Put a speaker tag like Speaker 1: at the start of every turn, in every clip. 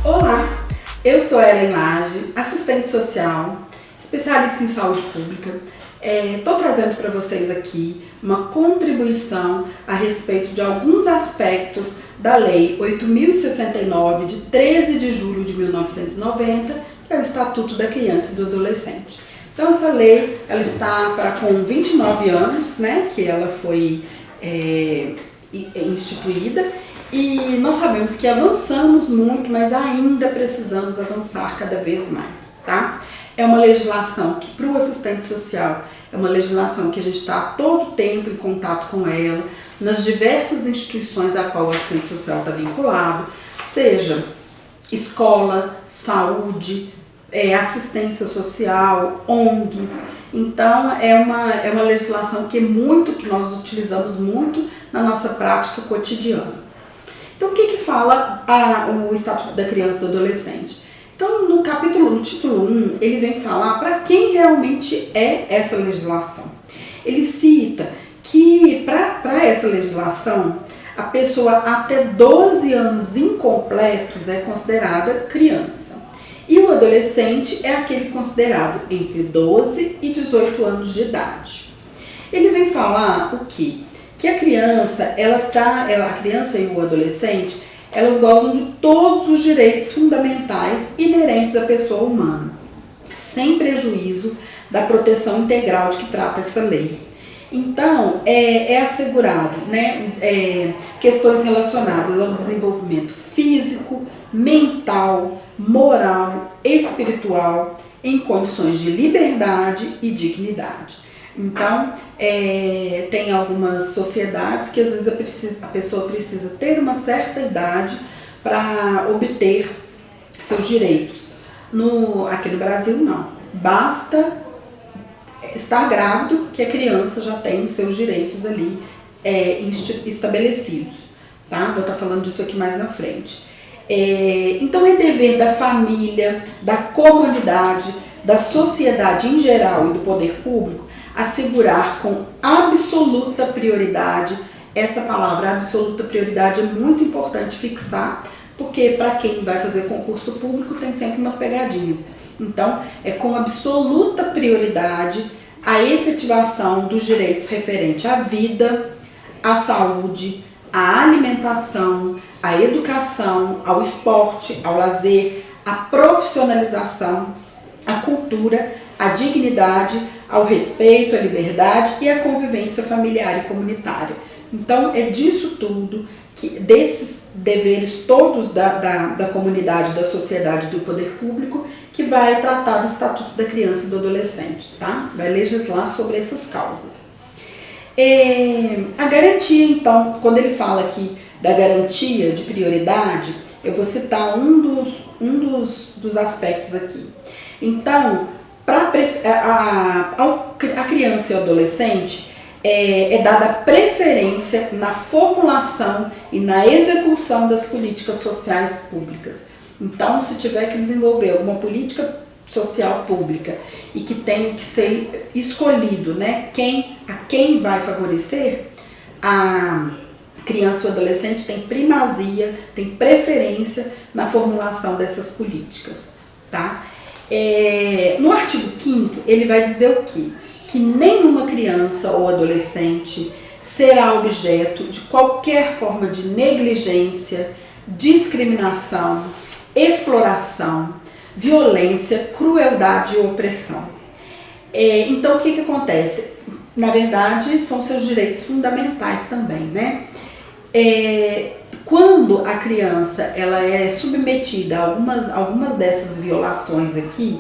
Speaker 1: Olá, eu sou Ellen Lage, assistente social, especialista em saúde pública. Estou trazendo para vocês aqui uma contribuição a respeito de alguns aspectos da Lei 8.069, de 13 de julho de 1990, que é o Estatuto da Criança e do Adolescente. Então essa lei, ela está com 29 anos, né, que ela foi instituída, e nós sabemos que avançamos muito, mas ainda precisamos avançar cada vez mais, tá? É uma legislação que, para o assistente social, é uma legislação que a gente está todo tempo em contato com ela, nas diversas instituições a qual o assistente social está vinculado, seja escola, saúde, assistência social, ONGs. Então é uma legislação que nós utilizamos muito na nossa prática cotidiana. Então o que fala o Estatuto da Criança e do Adolescente? Então no título 1, ele vem falar para quem realmente é essa legislação. Ele cita que para essa legislação, a pessoa até 12 anos incompletos é considerada criança. E o adolescente é aquele considerado entre 12 e 18 anos de idade. Ele vem falar o quê? Que a criança, a criança e o adolescente, elas gozam de todos os direitos fundamentais inerentes à pessoa humana, sem prejuízo da proteção integral de que trata essa lei. Então, é assegurado, né, questões relacionadas ao desenvolvimento físico, mental, moral, espiritual, em condições de liberdade e dignidade. Então, tem algumas sociedades que às vezes a pessoa precisa ter uma certa idade para obter seus direitos. Aqui no Brasil, não. Basta estar grávido que a criança já tem seus direitos ali estabelecidos. Tá? Vou estar falando disso aqui mais na frente. Então, é dever da família, da comunidade, da sociedade em geral e do poder público assegurar com absoluta prioridade. Essa palavra absoluta prioridade é muito importante fixar, porque para quem vai fazer concurso público tem sempre umas pegadinhas. Então, é com absoluta prioridade a efetivação dos direitos referentes à vida, à saúde, à alimentação, à educação, ao esporte, ao lazer, à profissionalização, à cultura, à dignidade, ao respeito, à liberdade e à convivência familiar e comunitária. Então, é disso tudo, desses deveres todos da comunidade, da sociedade e do poder público, que vai tratar do Estatuto da Criança e do Adolescente, tá? Vai legislar sobre essas causas. A garantia, então, quando ele fala aqui da garantia de prioridade, eu vou citar um dos aspectos aqui. Então, a criança e ao adolescente é dada preferência na formulação e na execução das políticas sociais públicas. Então, se tiver que desenvolver alguma política social pública e que tenha que ser escolhido, né, a quem vai favorecer, a criança e o adolescente tem primazia, tem preferência na formulação dessas políticas, tá? No artigo 5º, ele vai dizer o quê? Que nenhuma criança ou adolescente será objeto de qualquer forma de negligência, discriminação, exploração, violência, crueldade e opressão. Então, o que acontece? Na verdade, são seus direitos fundamentais também, né? Quando a criança ela é submetida a algumas dessas violações aqui,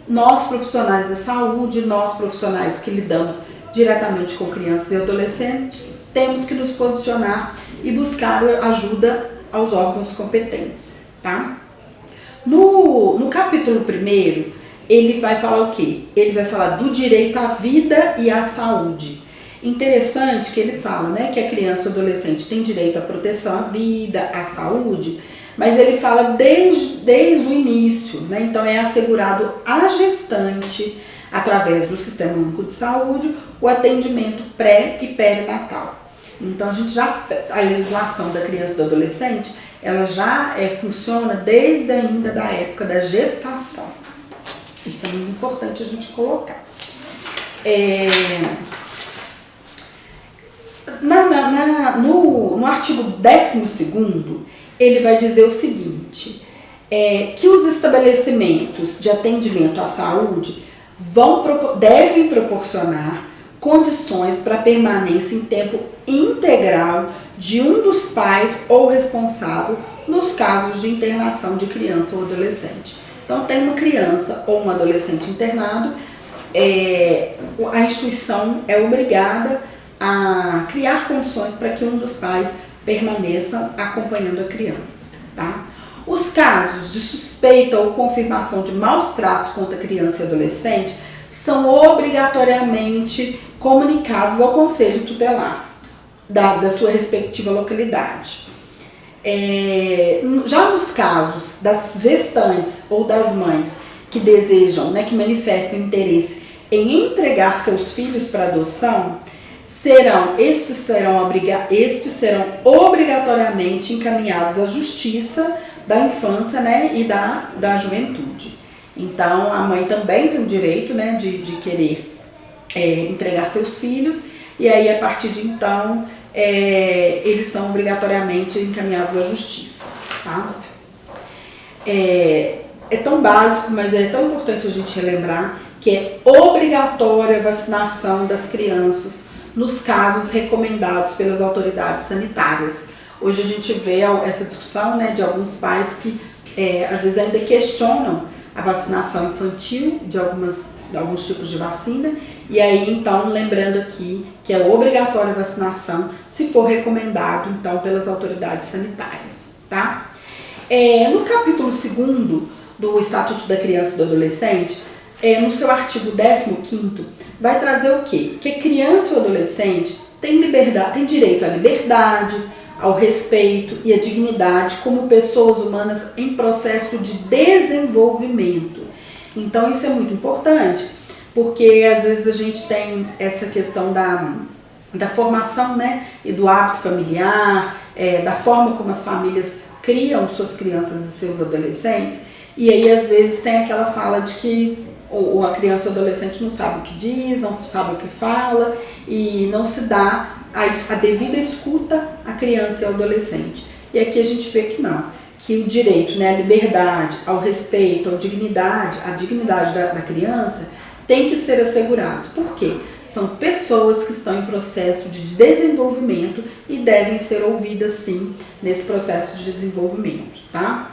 Speaker 1: nós profissionais da saúde, nós profissionais que lidamos diretamente com crianças e adolescentes, temos que nos posicionar e buscar ajuda aos órgãos competentes, tá? No capítulo 1º, ele vai falar o quê? Ele vai falar do direito à vida e à saúde. Interessante que ele fala, né, que a criança e o adolescente tem direito à proteção à vida, à saúde, mas ele fala desde o início, né? Então é assegurado à gestante, através do Sistema Único de Saúde, o atendimento pré e perinatal. Então a legislação da criança e do adolescente, ela já funciona desde ainda da época da gestação. Isso é muito importante a gente colocar. No artigo 12º, ele vai dizer o seguinte, que os estabelecimentos de atendimento à saúde devem proporcionar condições para permanência em tempo integral de um dos pais ou responsável nos casos de internação de criança ou adolescente. Então, tem uma criança ou um adolescente internado, a instituição é obrigada a criar condições para que um dos pais permaneça acompanhando a criança, tá? Os casos de suspeita ou confirmação de maus tratos contra criança e adolescente são obrigatoriamente comunicados ao Conselho Tutelar da sua respectiva localidade. Já nos casos das gestantes ou das mães que desejam, que manifestam interesse em entregar seus filhos para adoção, estes serão obrigatoriamente encaminhados à Justiça da Infância, e da Juventude. Então, a mãe também tem o direito, de querer entregar seus filhos, e aí, a partir de então, eles são obrigatoriamente encaminhados à Justiça. Tá? É tão básico, mas é tão importante a gente relembrar que é obrigatória a vacinação das crianças nos casos recomendados pelas autoridades sanitárias. Hoje a gente vê essa discussão, de alguns pais que às vezes ainda questionam a vacinação infantil de alguns tipos de vacina, e aí então lembrando aqui que é obrigatória a vacinação se for recomendado então pelas autoridades sanitárias, tá? No capítulo 2º do Estatuto da Criança e do Adolescente, no seu artigo 15º, vai trazer o quê? Que a criança e o adolescente tem direito à liberdade, ao respeito e à dignidade como pessoas humanas em processo de desenvolvimento. Então isso é muito importante, porque às vezes a gente tem essa questão da formação, e do hábito familiar, da forma como as famílias criam suas crianças e seus adolescentes, e aí às vezes tem aquela fala de que a criança ou o adolescente não sabe o que diz, não sabe o que fala, e não se dá a devida escuta à criança e ao adolescente. E aqui a gente vê que não, que o direito, à liberdade, ao respeito, à dignidade da criança tem que ser assegurados. Por quê? São pessoas que estão em processo de desenvolvimento e devem ser ouvidas sim nesse processo de desenvolvimento, tá?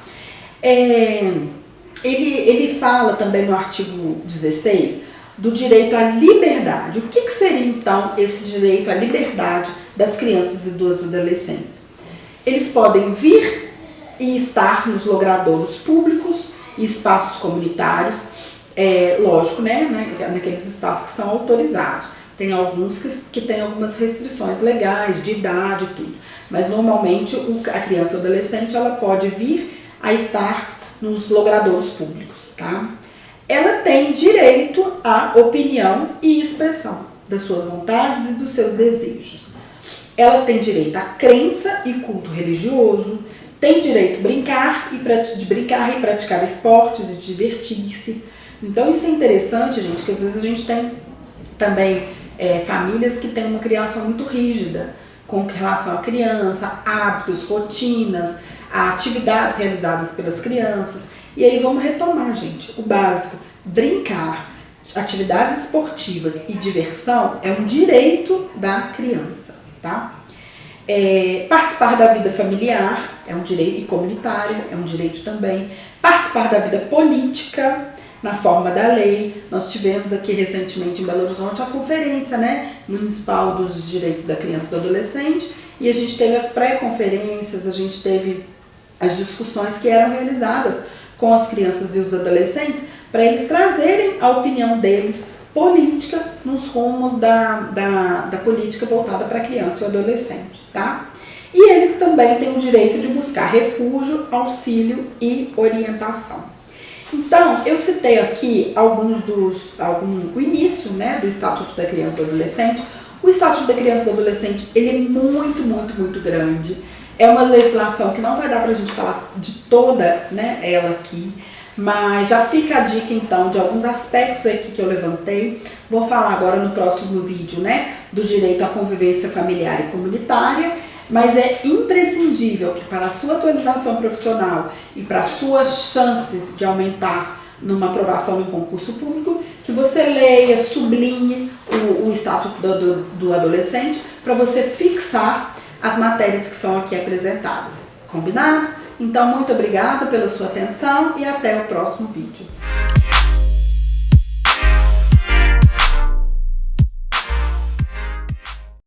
Speaker 1: Ele fala também no artigo 16 do direito à liberdade. O que seria então esse direito à liberdade das crianças e dos adolescentes? Eles podem vir e estar nos logradouros públicos e espaços comunitários, lógico, naqueles espaços que são autorizados. Tem alguns que têm algumas restrições legais, de idade e tudo, mas normalmente a criança ou adolescente ela pode vir a estar nos logradouros públicos, tá? Ela tem direito à opinião e expressão das suas vontades e dos seus desejos. Ela tem direito à crença e culto religioso, tem direito de brincar e praticar esportes e divertir-se. Então isso é interessante, gente, que às vezes a gente tem também famílias que têm uma criança muito rígida com relação à criança, hábitos, rotinas, atividades realizadas pelas crianças. E aí vamos retomar, gente, o básico. Brincar, atividades esportivas e diversão é um direito da criança, tá? Participar da vida familiar é um direito, e comunitário é um direito também. Participar da vida política na forma da lei. Nós tivemos aqui recentemente em Belo Horizonte a conferência municipal dos direitos da criança e do adolescente, e a gente teve as pré-conferências, a gente teve as discussões que eram realizadas com as crianças e os adolescentes para eles trazerem a opinião deles política nos rumos da política voltada para a criança e o adolescente, tá? E eles também têm o direito de buscar refúgio, auxílio e orientação. Então, eu citei aqui o início do Estatuto da Criança e do Adolescente, O Estatuto da Criança e do Adolescente, ele é muito grande. É uma legislação que não vai dar pra gente falar de toda, né, ela aqui, mas já fica a dica então de alguns aspectos aqui que eu levantei. Vou falar agora no próximo vídeo, né, do direito à convivência familiar e comunitária, mas é imprescindível que para a sua atualização profissional e para as suas chances de aumentar numa aprovação em concurso público, que você leia, sublinhe o Estatuto do Adolescente para você fixar as matérias que são aqui apresentadas. Combinado? Então, muito obrigada pela sua atenção e até o próximo vídeo.